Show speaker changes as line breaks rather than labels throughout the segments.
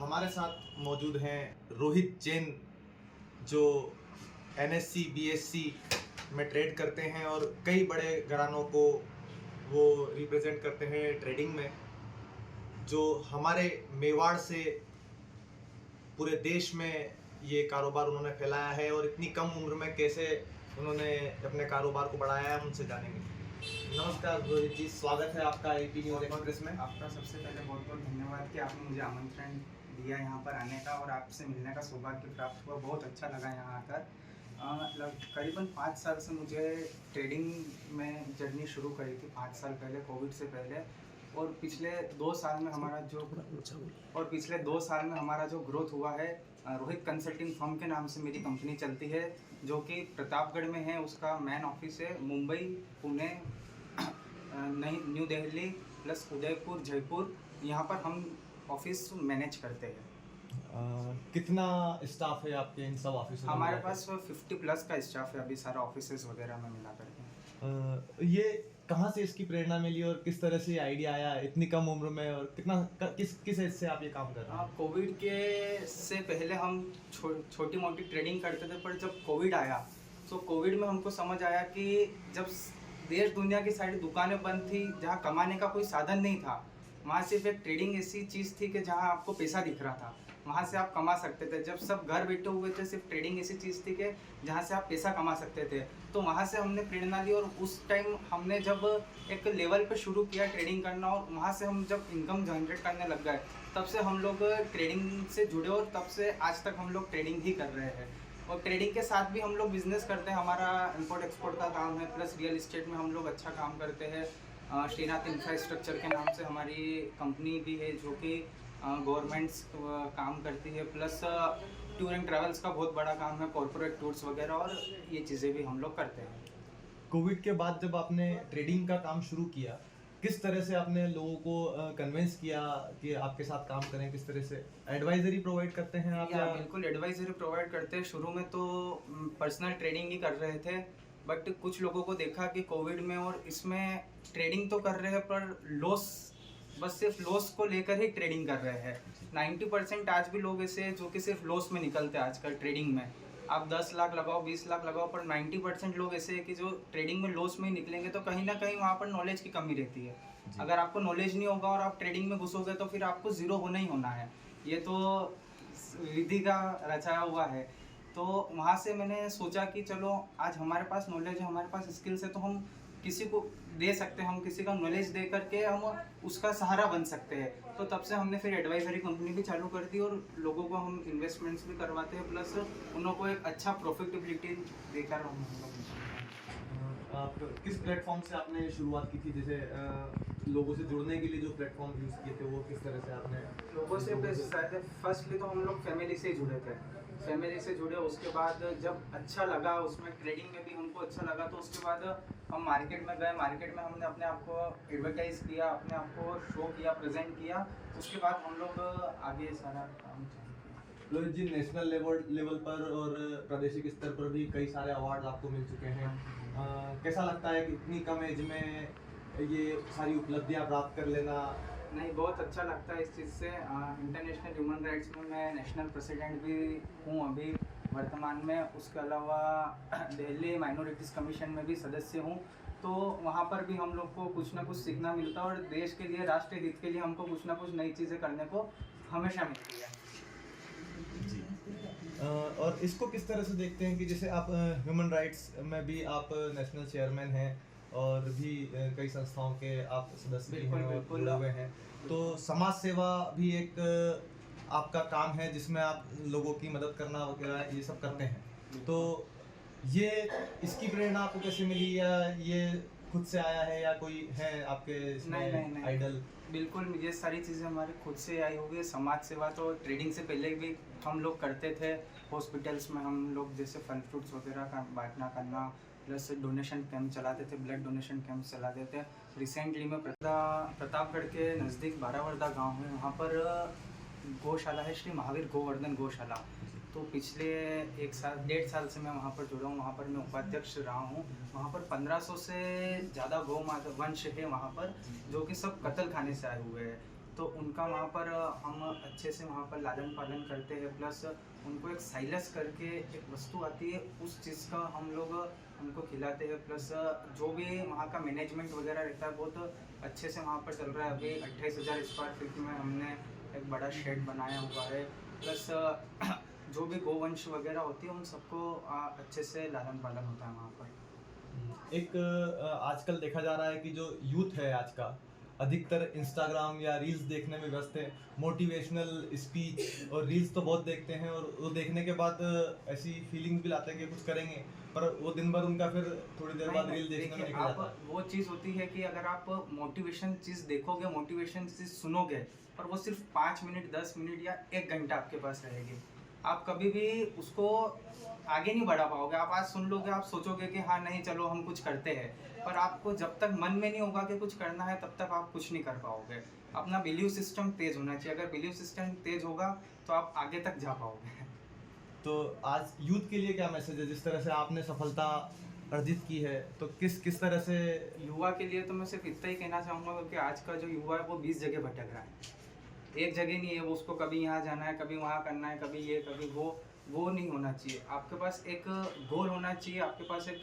हमारे साथ मौजूद हैं रोहित जैन, जो एनएससी बीएससी में ट्रेड करते हैं और कई बड़े घरानों को वो रिप्रेजेंट करते हैं ट्रेडिंग में, जो हमारे मेवाड़ से पूरे देश में ये कारोबार उन्होंने फैलाया है और इतनी कम उम्र में कैसे उन्होंने अपने कारोबार को बढ़ाया है, हम उनसे जानेंगे। नमस्कार रोहित जी, स्वागत है आपका एपी न्यूज़ एक्सप्रेस में।
आपका सबसे पहले बहुत बहुत धन्यवाद कि आपने मुझे आमंत्रण दिया यहाँ पर आने का और आपसे मिलने का सौभाग्य प्राप्त हुआ। बहुत अच्छा लगा यहाँ आकर। करीबन 5 साल से मुझे ट्रेडिंग में जर्नी शुरू करी थी, 5 साल पहले, कोविड से पहले। और पिछले 2 साल में हमारा जो ग्रोथ हुआ है, रोहित कंसल्टिंग फर्म के नाम से मेरी कंपनी चलती है, जो कि प्रतापगढ़ में है। उसका मेन ऑफिस है मुंबई, पुणे, न्यू दिल्ली प्लस उदयपुर, जयपुर। यहाँ पर हम ऑफिस मैनेज करते हैं।
कितना स्टाफ है आपके इन सब ऑफिस में?
हमारे पास 50 प्लस का स्टाफ है अभी, सारा ऑफिस वगैरह में मिला करके।
ये कहाँ से इसकी प्रेरणा मिली और किस तरह से आइडिया आया इतनी कम उम्र में, और किस एज से आप ये काम कर रहे हैं?
कोविड के से पहले हम छोटी मोटी ट्रेडिंग करते थे, पर जब कोविड आया तो कोविड में हमको समझ आया कि जब देश दुनिया की सारी दुकानें बंद थी, जहाँ कमाने का कोई साधन नहीं था, वहाँ सिर्फ एक ट्रेडिंग ऐसी चीज़ थी कि जहाँ आपको पैसा दिख रहा था, वहाँ से आप कमा सकते थे। जब सब घर बैठे हुए थे, सिर्फ ट्रेडिंग ऐसी चीज़ थी कि जहाँ से आप पैसा कमा सकते थे। तो वहाँ से हमने प्रेरणा ली और उस टाइम हमने जब एक लेवल पे शुरू किया ट्रेडिंग करना, और वहाँ से हम जब इनकम जनरेट करने लग गए, तब से हम लोग ट्रेडिंग से जुड़े और तब से आज तक हम लोग ट्रेडिंग ही कर रहे हैं। और ट्रेडिंग के साथ भी हम लोग बिजनेस करते हैं। हमारा इंपोर्ट एक्सपोर्ट का काम है, प्लस रियल इस्टेट में हम लोग अच्छा काम करते हैं। श्रीनाथ इंफ्रास्ट्रक्चर के नाम से हमारी कंपनी भी है, जो कि गवर्नमेंट्स काम करती है, प्लस टूर एंड ट्रैवल्स का बहुत बड़ा काम है, कॉर्पोरेट टूर्स वगैरह, और ये चीज़ें भी हम लोग करते हैं।
कोविड के बाद जब आपने ट्रेडिंग का काम शुरू किया, किस तरह से आपने लोगों को कन्विंस किया कि आपके साथ काम करें? किस तरह से एडवाइजरी प्रोवाइड करते हैं आप?
या बिल्कुल एडवाइजरी प्रोवाइड करते हैं। शुरू में तो पर्सनल ट्रेडिंग ही कर रहे थे, बट कुछ लोगों को देखा कि कोविड में और इसमें ट्रेडिंग तो कर रहे हैं, पर लॉस, बस सिर्फ लॉस को लेकर ही ट्रेडिंग कर रहे हैं। 90% आज भी लोग ऐसे हैं जो कि सिर्फ लॉस में निकलते हैं आजकल ट्रेडिंग में। आप 10 लाख लगाओ, 20 लाख लगाओ, पर 90% लोग ऐसे हैं कि जो ट्रेडिंग में लॉस में ही निकलेंगे। तो कहीं ना कहीं वहाँ पर नॉलेज की कमी रहती है। अगर आपको नॉलेज नहीं होगा और आप ट्रेडिंग में घुसोगे तो फिर आपको ज़ीरो होना ही होना है। ये तो विधि का रचाया हुआ है। तो वहाँ से मैंने सोचा कि चलो, आज हमारे पास नॉलेज है, हमारे पास स्किल्स है, तो हम किसी को दे सकते हैं, हम किसी का नॉलेज दे करके हम उसका सहारा बन सकते हैं। तो तब से हमने फिर एडवाइजरी कंपनी भी चालू कर दी और लोगों को हम इन्वेस्टमेंट्स भी करवाते हैं, प्लस उन लोगों को एक अच्छा प्रॉफिटेबिलिटी देकर हम
आप किस प्लेटफॉर्म से आपने शुरुआत की थी? जैसे लोगों से जुड़ने के लिए जो प्लेटफॉर्म यूज़ किए थे, वो किस तरह से आपने
लोगों से? फर्स्टली तो हम लोग फैमिली से जुड़े थे, फैमिली से जुड़े। उसके बाद जब अच्छा लगा, उसमें ट्रेडिंग में भी हमको अच्छा लगा, तो उसके बाद हम मार्केट में गए। मार्केट में हमने अपने आप को एडवर्टाइज किया, अपने आप को शो किया, प्रेजेंट किया। उसके बाद हम लोग आगे सारा काम किया।
रोहित जी, नेशनल लेवल पर और प्रादेशिक स्तर पर भी कई सारे अवार्ड आपको मिल चुके हैं। कैसा लगता है कि इतनी कम एज में ये सारी उपलब्धियां प्राप्त कर लेना?
नहीं, बहुत अच्छा लगता है इस चीज़ से। इंटरनेशनल ह्यूमन राइट्स में मैं नेशनल प्रेसिडेंट भी हूँ अभी वर्तमान में। उसके अलावा दिल्ली माइनॉरिटीज़ कमीशन में भी सदस्य हूँ। तो वहाँ पर भी हम लोग को कुछ ना कुछ सीखना मिलता है, और देश के लिए, राष्ट्रीय हित के लिए हमको कुछ ना कुछ नई चीज़ें करने को हमेशा मिलती है।
और इसको किस तरह से देखते हैं कि जैसे आप ह्यूमन राइट्स में भी आप नेशनल चेयरमैन हैं और भी कई संस्थाओं के आप सदस्य भी हैं और जुड़े हुए हैं, तो समाज सेवा भी एक आपका काम है जिसमें आप लोगों की मदद करना वगैरह ये सब करते हैं। तो ये इसकी प्रेरणा आपको कैसे मिली, या ये खुद से आया है, या कोई है आपके इसमें
नहीं।
आइडल?
बिल्कुल, ये सारी चीज़ें हमारे खुद से आई होगी। समाज सेवा तो ट्रेडिंग से पहले भी हम लोग करते थे। हॉस्पिटल्स में हम लोग जैसे फल फ्रूट्स वगैरह का बांटना करना, प्लस डोनेशन कैंप चलाते थे, ब्लड डोनेशन कैंप चलाते थे। रिसेंटली में प्रतापगढ़ के नज़दीक बारावरदा गाँव है, वहाँ पर गौशाला है, श्री महावीर गोवर्धन गौशाला। तो पिछले 1.5 साल से मैं वहाँ पर जुड़ा हूँ। वहाँ पर मैं उपाध्यक्ष रहा हूँ। वहाँ पर 1500 से ज़्यादा गौ माता वंश है वहाँ पर, जो कि सब कत्ल खाने से आए हुए हैं। तो उनका वहाँ पर हम अच्छे से वहाँ पर लालन पालन करते हैं। प्लस उनको एक साइलस करके एक वस्तु आती है, उस चीज़ का हम लोग उनको खिलाते हैं। प्लस जो भी वहाँ का मैनेजमेंट वगैरह रहता है बहुत अच्छे से वहाँ पर चल रहा है। अभी 28,000 स्क्वायर फीट में हमने एक बड़ा शेड बनाया हुआ है। प्लस जो भी गोवंश वगैरह होती है उन सबको अच्छे से लालन पालन होता है वहाँ पर।
एक आजकल देखा जा रहा है कि जो यूथ है आज का अधिकतर इंस्टाग्राम या रील्स देखने में व्यस्त है। मोटिवेशनल स्पीच और रील्स तो बहुत देखते हैं, और वो देखने के बाद ऐसी फीलिंग भी लाते हैं कि कुछ करेंगे, पर वो दिन भर उनका फिर थोड़ी देर बाद रील देखने में निकल जाता है।
वो चीज़ होती है कि अगर आप मोटिवेशन चीज़ देखोगे, मोटिवेशन चीज़ सुनोगे, पर वो सिर्फ 5 मिनट 10 मिनट या 1 घंटा आपके पास रहेगी, आप कभी भी उसको आगे नहीं बढ़ा पाओगे। आप आज सुन लोगे, आप सोचोगे कि हाँ नहीं चलो हम कुछ करते हैं, पर आपको जब तक मन में नहीं होगा कि कुछ करना है तब तक आप कुछ नहीं कर पाओगे। अपना बिलीव सिस्टम तेज होना चाहिए। अगर बिलीव सिस्टम तेज होगा तो आप आगे तक जा पाओगे।
तो आज यूथ के लिए क्या मैसेज है? जिस तरह से आपने सफलता अर्जित की है, तो किस तरह से
युवा के लिए तो मैं सिर्फ इतना ही कहना चाहूँगा, क्योंकि आज का जो युवा है वो 20 जगह भटक रहा है। एक जगह नहीं है, वो उसको कभी यहाँ जाना है, कभी वहाँ करना है, कभी ये कभी वो नहीं होना चाहिए। आपके पास एक गोल होना चाहिए, आपके पास एक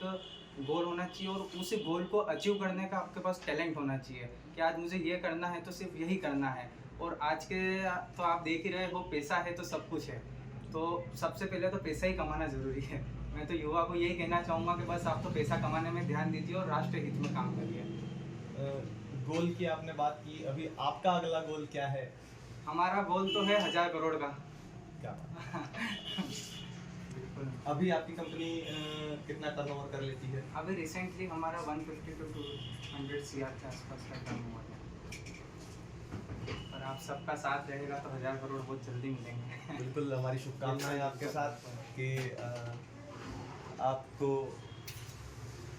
गोल होना चाहिए, और उसी गोल को अचीव करने का आपके पास टैलेंट होना चाहिए कि आज मुझे ये करना है तो सिर्फ यही करना है। और आज के तो आप देख ही रहे हो, पैसा है तो सब कुछ है, तो सबसे पहले तो पैसा ही कमाना ज़रूरी है। मैं तो युवा को यही कहना चाहूँगा कि बस आप तो पैसा कमाने में ध्यान दीजिए और राष्ट्र हित में काम करिए।
गोल की आपने बात की, अभी आपका अगला गोल क्या है?
हमारा गोल तो है 1000 करोड़ का।
क्या अभी आपकी कंपनी कितना टर्नओवर कर लेती है?
अभी रिसेंटली हमारा 150 to 200 CR के आसपास का टर्नओवर है, पर आप सबका साथ रहेगा तो 1000 करोड़ बहुत जल्दी मिलेंगे।
बिल्कुल, हमारी शुभकामनाएं आपके साथ कि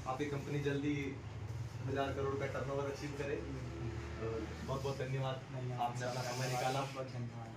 आपकी कंपनी जल्दी 1000 करोड़ का टर्नओवर अचीव करे। बहुत बहुत धन्यवाद, आपने अपना समय निकाला।
बहुत धन्यवाद।